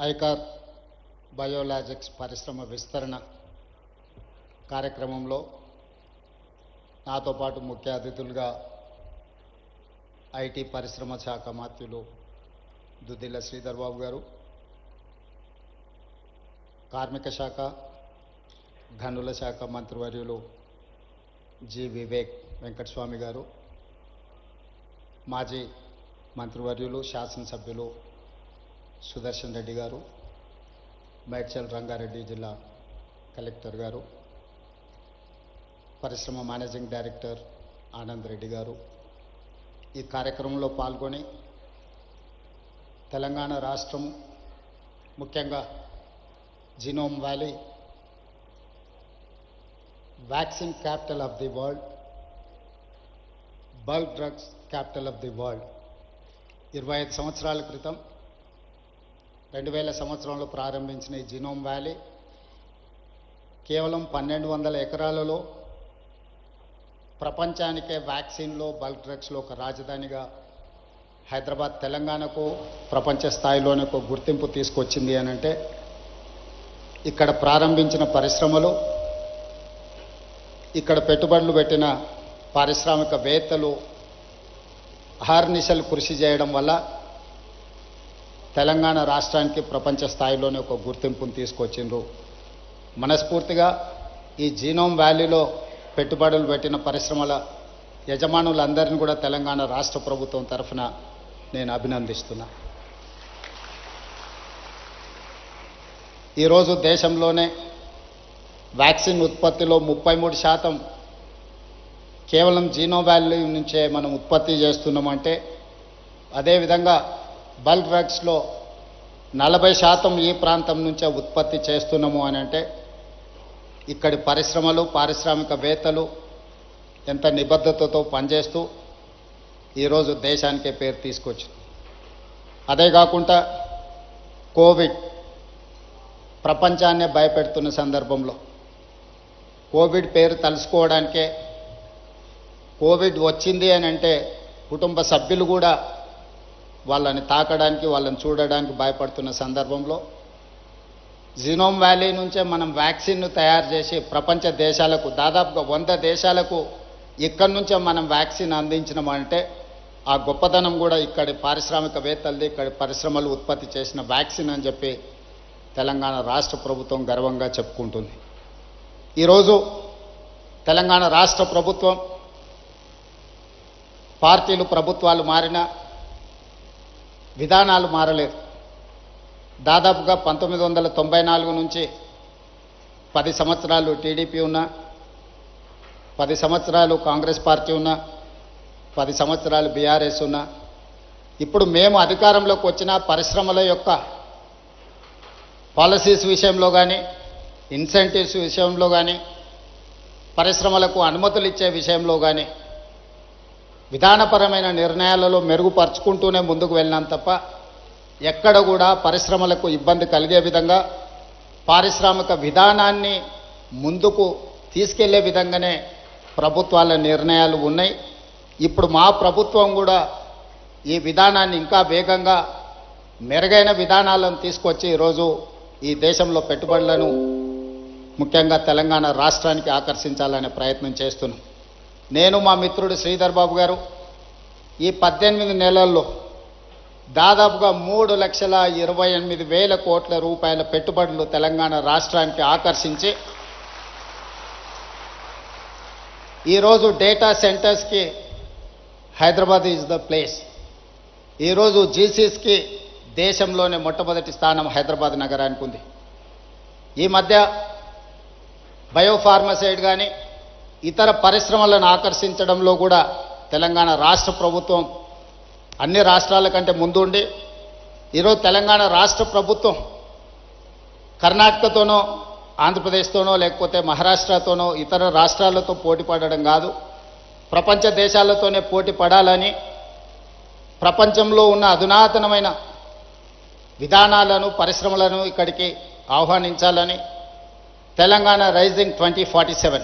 ICAR biologics పరిశ్రమ విస్తరణ కార్యక్రమంలో నాతో పాటు ముఖ్య అతిథులుగా ఐటీ పరిశ్రమ శాఖ మంత్రులు దుద్దిల్ల శ్రీధర్ బాబు గారు, కార్మిక శాఖ గనుల శాఖ మంత్రివర్యులు జి వివేక్ వెంకటస్వామి గారు, మాజీ మంత్రివర్యులు శాసనసభ్యులు సుదర్శన్ రెడ్డి గారు, మేడ్చల్ రంగారెడ్డి జిల్లా కలెక్టర్ గారు, పరిశ్రమ మేనేజింగ్ డైరెక్టర్ ఆనంద్ రెడ్డి గారు ఈ కార్యక్రమంలో పాల్గొని తెలంగాణ రాష్ట్రం ముఖ్యంగా genome valley vaccine capital of the world, bulk drugs capital of the world 25 సంవత్సరాల క్రితం 2000 సంవత్సరంలో ప్రారంభించిన ఈ జీనోమ్ వ్యాలీ కేవలం 1200 ఎకరాలలో ప్రపంచానికే వ్యాక్సిన్లో బల్క్ డ్రగ్స్లో ఒక రాజధానిగా హైదరాబాద్ తెలంగాణకు ప్రపంచ స్థాయిలోనే ఒక గుర్తింపు తీసుకొచ్చింది అని అంటే ఇక్కడ ప్రారంభించిన పరిశ్రమలు, ఇక్కడ పెట్టుబడులు పెట్టిన పారిశ్రామికవేత్తలు అహర్నిశలు కృషి చేయడం వల్ల తెలంగాణ రాష్ట్రానికి ప్రపంచ స్థాయిలోనే ఒక గుర్తింపును తీసుకొచ్చిండ్రు. మనస్ఫూర్తిగా ఈ జీనోమ్ వ్యాలీలో పెట్టుబడులు పెట్టిన పరిశ్రమల యజమానులందరినీ కూడా తెలంగాణ రాష్ట్ర ప్రభుత్వం తరఫున నేను అభినందిస్తున్నా. ఈరోజు దేశంలోనే వ్యాక్సిన్ ఉత్పత్తిలో 33% కేవలం జీనోమ్ వ్యాలీ నుంచే మనం ఉత్పత్తి చేస్తున్నామంటే, అదేవిధంగా బల్క్ డ్రగ్స్లో 40% ఈ ప్రాంతం నుంచే ఉత్పత్తి చేస్తున్నాము అని అంటే ఇక్కడి పరిశ్రమలు, పారిశ్రామికవేత్తలు ఎంత నిబద్ధతతో పనిచేస్తూ ఈరోజు దేశానికే పేరు తీసుకొచ్చింది. అదే కాకుండా కోవిడ్ ప్రపంచాన్నే భయపెడుతున్న సందర్భంలో కోవిడ్ పేరు తలుసుకోవడానికే, కోవిడ్ వచ్చింది అని అంటే కుటుంబ సభ్యులు కూడా వాళ్ళని తాకడానికి, వాళ్ళని చూడడానికి భయపడుతున్న సందర్భంలో జీనోమ్ వ్యాలీ నుంచే మనం వ్యాక్సిన్ను తయారు చేసి ప్రపంచ దేశాలకు, దాదాపుగా 100 దేశాలకు ఇక్కడి నుంచే మనం వ్యాక్సిన్ అందించినామంటే ఆ గొప్పతనం కూడా ఇక్కడి పారిశ్రామికవేత్తలది, ఇక్కడి పరిశ్రమలు ఉత్పత్తి చేసిన వ్యాక్సిన్ అని చెప్పి తెలంగాణ రాష్ట్ర ప్రభుత్వం గర్వంగా చెప్పుకుంటుంది. ఈరోజు తెలంగాణ రాష్ట్ర ప్రభుత్వం, పార్టీలు ప్రభుత్వాలు మారినా విధానాలు మారలేదు. దాదాపుగా 1994 నుంచి 10 సంవత్సరాలు టీడీపీ ఉన్నా, 10 సంవత్సరాలు కాంగ్రెస్ పార్టీ ఉన్నా, 10 సంవత్సరాలు బీఆర్ఎస్ ఉన్నా, ఇప్పుడు మేము అధికారంలోకి వచ్చిన పరిశ్రమల యొక్క పాలసీస్ విషయంలో కానీ, ఇన్సెంటివ్స్ విషయంలో కానీ, పరిశ్రమలకు అనుమతులు ఇచ్చే విషయంలో కానీ విధానపరమైన నిర్ణయాలలో మెరుగుపరుచుకుంటూనే ముందుకు వెళ్ళినాం తప్ప ఎక్కడ కూడా పరిశ్రమలకు ఇబ్బంది కలిగే విధంగా, పారిశ్రామిక విధానాన్ని ముందుకు తీసుకెళ్లే విధంగానే ప్రభుత్వాల నిర్ణయాలు ఉన్నాయి. ఇప్పుడు మా ప్రభుత్వం కూడా ఈ విధానాన్ని ఇంకా వేగంగా, మెరుగైన విధానాలను తీసుకొచ్చి ఈరోజు ఈ దేశంలో పెట్టుబడులను ముఖ్యంగా తెలంగాణ రాష్ట్రానికి ఆకర్షించాలనే ప్రయత్నం చేస్తున్నాం. నేను, మా మిత్రుడు శ్రీధర్ బాబు గారు ఈ 18 నెలల్లో దాదాపుగా 3,28,000 కోట్ల రూపాయల పెట్టుబడులు తెలంగాణ రాష్ట్రానికి ఆకర్షించి ఈరోజు డేటా సెంటర్స్కి హైదరాబాద్ ఈజ్ ద ప్లేస్. ఈరోజు జీసీస్కి దేశంలోనే మొట్టమొదటి స్థానం హైదరాబాద్ నగరానికి ఉంది. ఈ మధ్య బయోఫార్మసైడ్ కానీ ఇతర పరిశ్రమలను ఆకర్షించడంలో కూడా తెలంగాణ రాష్ట్ర ప్రభుత్వం అన్ని రాష్ట్రాల కంటే ముందుండి ఈరోజు తెలంగాణ రాష్ట్ర ప్రభుత్వం కర్ణాటకతోనో, ఆంధ్రప్రదేశ్తోనో, లేకపోతే మహారాష్ట్రతోనో, ఇతర రాష్ట్రాలతో పోటీ పడడం కాదు, ప్రపంచ దేశాలతోనే పోటీ పడాలని, ప్రపంచంలో ఉన్న అధునాతనమైన విధానాలను, పరిశ్రమలను ఇక్కడికి ఆహ్వానించాలని Telangana rising 2047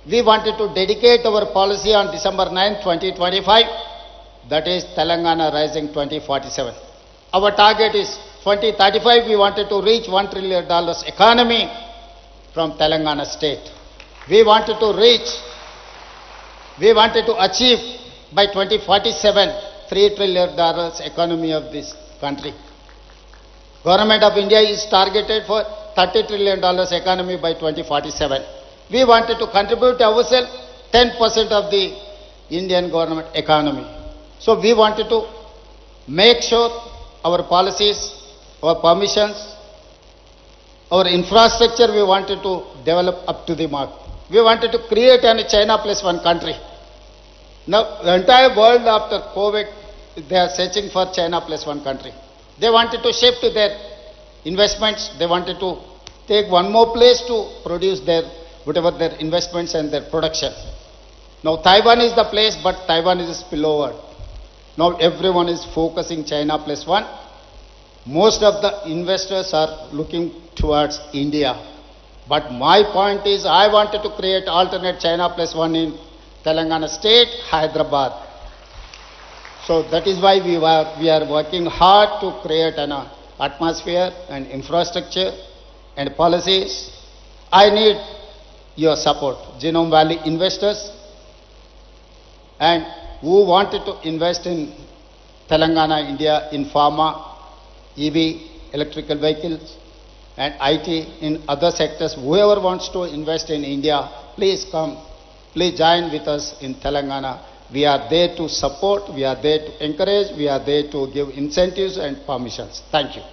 we wanted to dedicate our policy on December 9, 2025, that is Telangana Rising 2047. Our target is 2035 we wanted to reach $1 trillion economy from Telangana state. We wanted to achieve by 2047 $3 trillion economy of this country. Government of India is targeted for $30 trillion economy by 2047. We wanted to contribute ourselves 10% of the Indian government economy. So we wanted to make sure our policies, our permissions, our infrastructure we wanted to develop up to the mark. We wanted to create a China plus one country. Now the entire world after COVID, they are searching for China plus one country. They wanted to shift their investments. They wanted to take one more place to produce their whatever their investments and their production. Now Taiwan is the place, but Taiwan is spillover. Now everyone is focusing China plus one. Most of the investors are looking towards India. But my point is, I wanted to create alternate China plus one in Telangana state, Hyderabad. So that is why we are working hard to create an atmosphere and infrastructure and policies. I need your support, Genome Valley investors, and who wanted to invest in Telangana, India, in pharma, EV, electrical vehicles, and IT, in other sectors. Whoever wants to invest in India, please come, please join with us in Telangana. We are there to support, we are there to encourage, we are there to give incentives and permissions. Thank you.